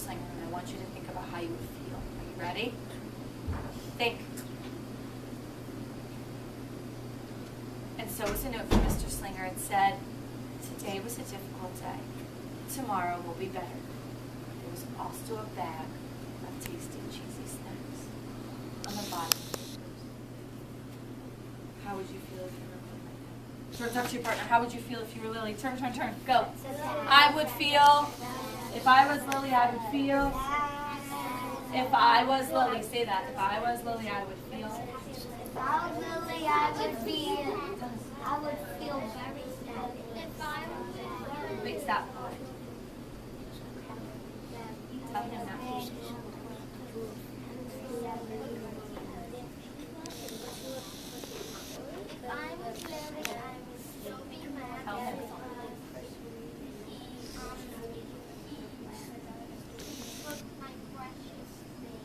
Slinger, and I want you to think about how you would feel. Are you ready? Think. And so was a note from Mr. Slinger. It said, today was a difficult day. Tomorrow will be better. There was also a bag of tasty, cheesy snacks on the bottom. How would you feel if you were Lily? Turn, talk to your partner. How would you feel if you were Lily? Turn, turn, turn. Go. I would feel, if I was Lily, I would feel. If I was Lily, say that. If I was Lily, I would feel. If I was Lily, I would feel very sad. If I was Lily, Wait, stop. Tell him that. if I was Lily, I would still be mad. Tell him. My precious thing.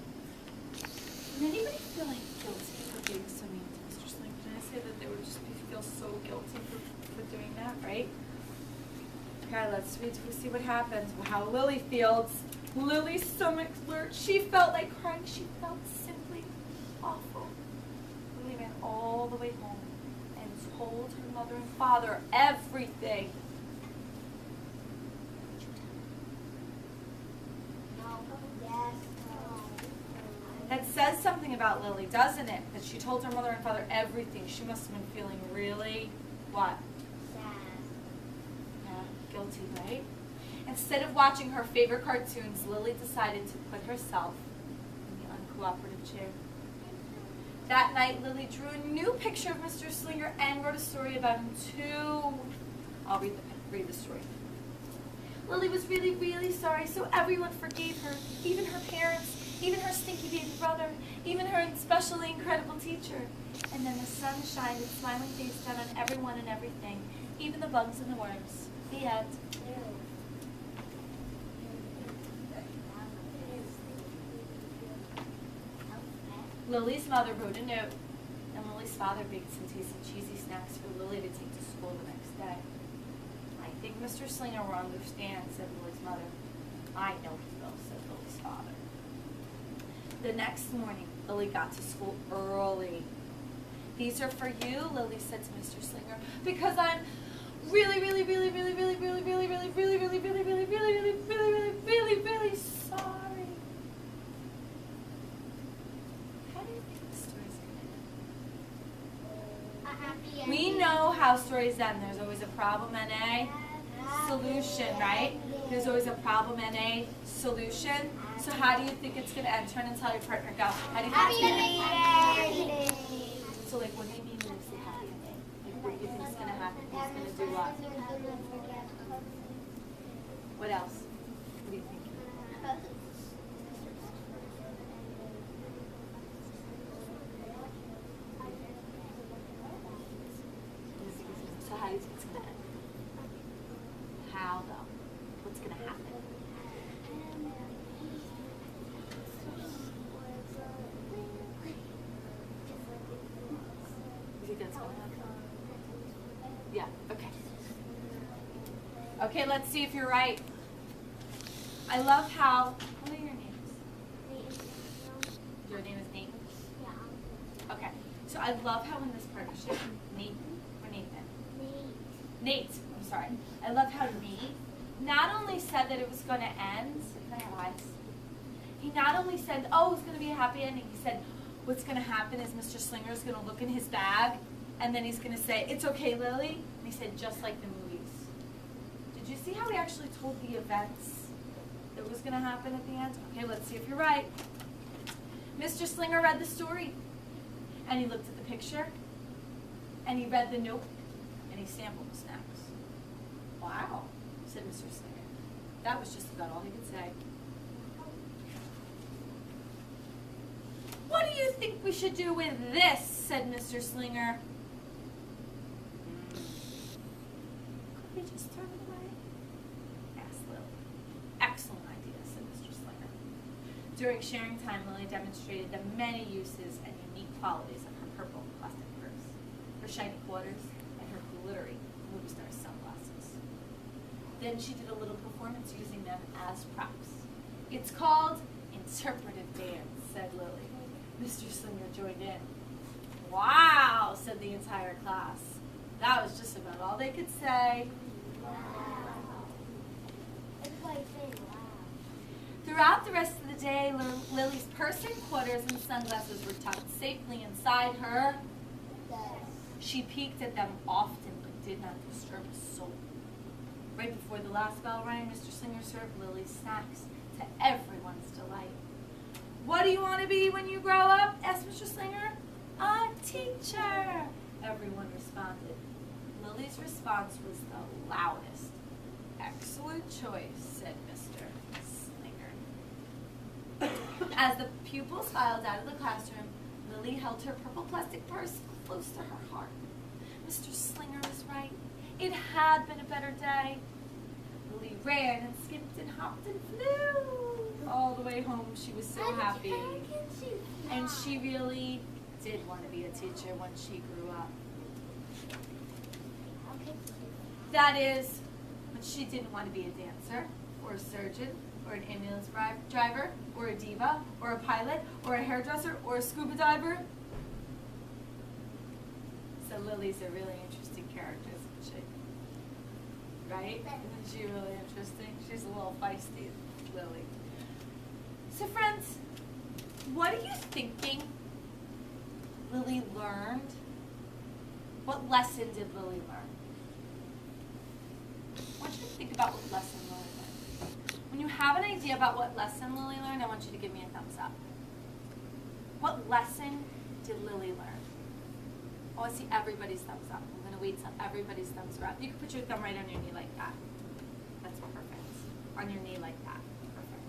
Did anybody feel like guilty for being so mean to Mr. Slinger? Can I say that they would just feel so guilty for doing that, right? Okay, let's read to see what happens. How Lily feels. Lily's stomach lurched. She felt like crying. She felt simply awful. Lily ran all the way home and told her mother and father everything. That says something about Lily, doesn't it? That she told her mother and father everything. She must have been feeling really, what? Yeah, guilty, right? Instead of watching her favorite cartoons, Lily decided to put herself in the uncooperative chair. That night, Lily drew a new picture of Mr. Slinger and wrote a story about him too. I'll read the story. Lily was really, really sorry, so everyone forgave her, even her parents, even her stinky baby brother, even her especially incredible teacher. And then the sun shined its smiling face down on everyone and everything, even the bugs and the worms. The end. Lily's mother wrote a note, and Lily's father baked some tasty cheesy snacks for Lily to take to school the next day. I think Mr. Slinger will understand, said Lily's mother. I know he will, said Lily's father. The next morning, Lily got to school early. These are for you, Lily said to Mr. Slinger, because I'm really, really, really, really, really, really, really, really, really, really, really, really, really, really, really, really, really sorry. How do you think the story's gonna end? We know how stories end. There's always a problem and a solution, right? There's always a problem and a solution. So how do you think it's going to end? Turn and tell your partner, go. How do you think it's going to end? So like, what do you mean when you say happy ending? Like, what do you think is going to happen? He's going to do what? What else? What do you think? So how do you think it's going to end? How though? What's going to happen? You think that's going to happen? Yeah, okay. Okay, let's see if you're right. I love how, what are your names? Your name is Nathan? Okay, so I love how in this partnership, Nathan or Nathan? Nate, I'm sorry. I love how Nate not only said that it was going to end, can I have eyes? He not only said, oh, it's going to be a happy ending, he said, what's going to happen is Mr. Slinger is going to look in his bag, and then he's going to say, it's okay, Lily. And he said, just like the movies. Did you see how he actually told the events that was going to happen at the end? Okay, let's see if you're right. Mr. Slinger read the story, and he looked at the picture, and he read the note, and he sampled the snacks. Wow, said Mr. Slinger. That was just about all he could say. What do you think we should do with this? Said Mr. Slinger. Could we just throw it away? Asked Lily. Excellent idea, said Mr. Slinger. During sharing time, Lily demonstrated the many uses and unique qualities of her purple plastic purse, her shiny quarters, and her glittery movie star sunglasses. Then she did a little performance using them as props. It's called interpretive dance, said Lily. Mr. Slinger joined in. Wow, said the entire class. That was just about all they could say. Throughout the rest of the day, Lily's purse and quarters and sunglasses were tucked safely inside her. She peeked at them often, but did not disturb a soul. Right before the last bell rang, Mr. Slinger served Lily's snacks to everyone's delight. "What do you want to be when you grow up?" asked Mr. Slinger. "A teacher," everyone responded. Lily's response was the loudest. "Excellent choice," said Mr. Slinger. As the pupils filed out of the classroom, Lily held her purple plastic purse close to her heart. Mr. Slinger was right. It had been a better day. Lily ran and skipped and hopped and flew. All the way home she was so happy. And she really did want to be a teacher when she grew up. That is, when she didn't want to be a dancer, or a surgeon, or an ambulance driver, or a diva, or a pilot, or a hairdresser, or a scuba diver. So Lily's a really interesting character, isn't she? Right? Isn't she really interesting? She's a little feisty, Lily. So friends, what are you thinking Lily learned? What lesson did Lily learn? I want you to think about what lesson Lily learned. When you have an idea about what lesson Lily learned, I want you to give me a thumbs up. What lesson did Lily learn? I want to see everybody's thumbs up. I'm going to wait till everybody's thumbs are up. You can put your thumb right on your knee like that. That's perfect. On your knee like that. Perfect.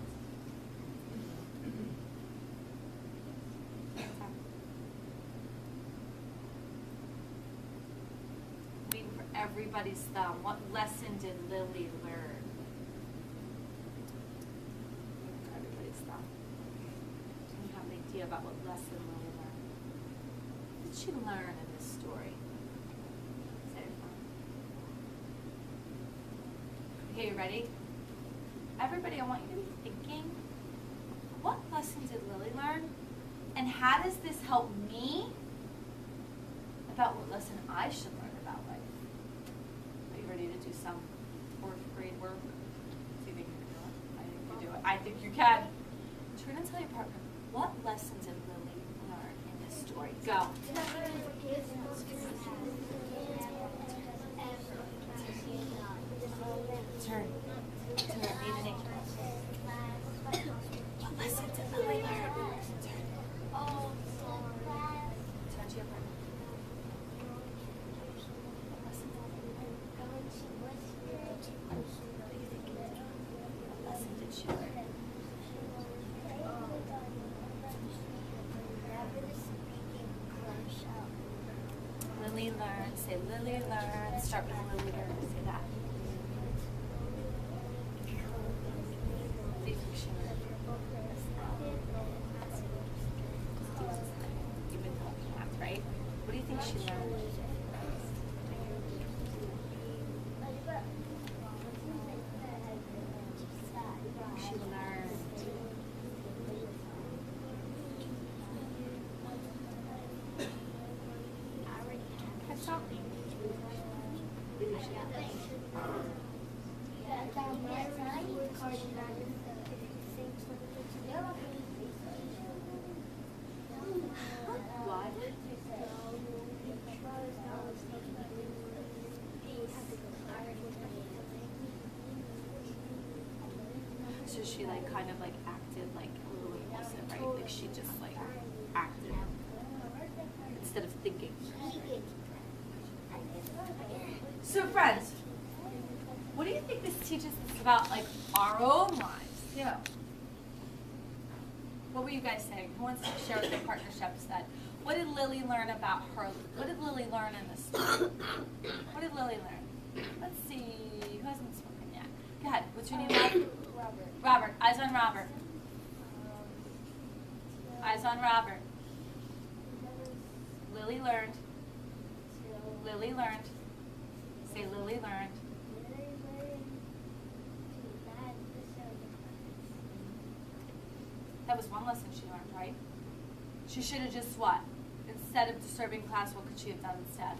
Waiting for everybody's thumb. What lesson did Lily learn? Waiting for everybody's thumb. Do you have an idea about what lesson Lily learned? What did she learn in this story? Say it. Okay, you ready? Everybody, I want you to be thinking, what lesson did Lily learn? And how does this help me about what lesson I should learn about life? Are you ready to do some 4th grade work? Do you think you can do it? I think you do it. I think you can. Turn and tell your partner, what lesson did Lily learn in this story? Go. Turn. Turn. Need an ink. What lesson did Lily learn? Turn. Turn to your partner. What lesson did Lily learn? What lesson did she learn? Lily learned. Say Lily learned. Start with Lily learned. Say that. What do you think she learned? You've been talking math, right? What do you think she learned? She learned. Catch up. What? So she like kind of like acted like a little impulsive, right? Like she just like acted instead of thinking. So friends, what do you think this teaches us about like our own lives? Yeah. What were you guys saying? Who wants to share with their partnerships that? What did Lily learn about her? What did Lily learn in this story? What did Lily learn? Let's see. Who hasn't spoken yet? Go ahead. What's your name? Robert. Robert. Eyes on Robert. Eyes on Robert. Lily learned. Lily learned. Say Lily learned. That was one lesson she learned, right? She should have just what? Instead of disturbing class, what could she have done instead?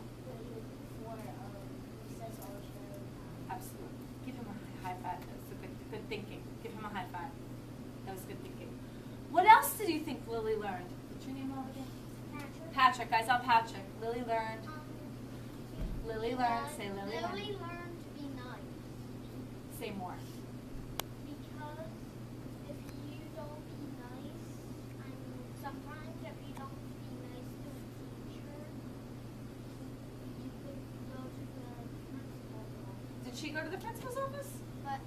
Absolutely. Give him a high five. That was good thinking. Give him a high five. That was good thinking. What else did you think Lily learned? What's your name over again? Patrick. Guys, I'm Patrick. Lily learned. Lily learned. Say Lily learned. Lily learned to be nice. Say more. Because if you don't be nice, I mean, sometimes if you don't be nice to a teacher, you could go to the principal's office. Did she go to the principal's office? But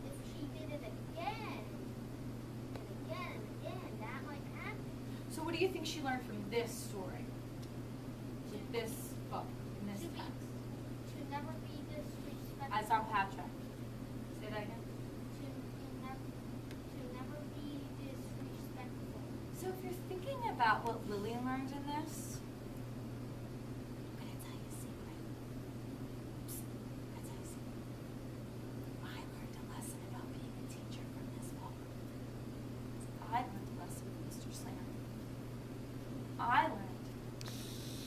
if she did it again, and again, and again, that might happen. So what do you think she learned from this story? With this book, in this text? To never be disrespectful. I saw Patrick. Say that again. To never be disrespectful. So if you're thinking about what Lily learned in this, I'm going to tell you a secret. Psst, I'm going to tell you a secret. I learned a lesson about being a teacher from this book. I learned a lesson from Mr. Slinger. I learned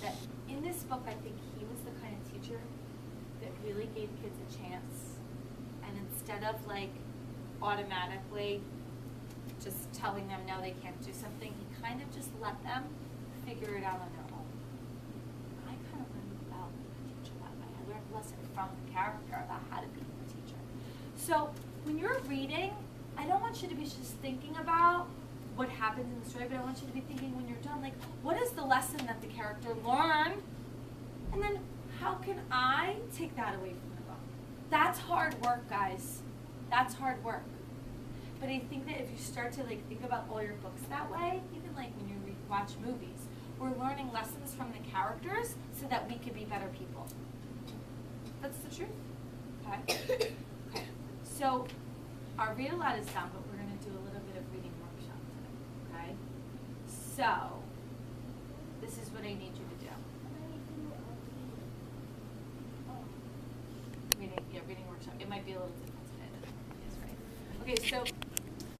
that in this book, I think he was the kind of teacher that really gave kids a chance. And instead of like automatically just telling them no, they can't do something, he kind of just let them figure it out on their own. I kind of learned about being a teacher that way. I learned a lesson from the character about how to be a teacher. So when you're reading, I don't want you to be just thinking about what happens in the story, but I want you to be thinking when you're done, like, what is the lesson that the character learned? And then how can I take that away from the book? That's hard work, guys. That's hard work. But I think that if you start to like think about all your books that way, even like when you watch movies, we're learning lessons from the characters so that we can be better people. That's the truth. Okay? Okay. So our read aloud is done, but we're going to do a little bit of reading workshop today. Okay? So this is what I need you to do. Reading workshop. It might be a little different today than it is, right? Okay, so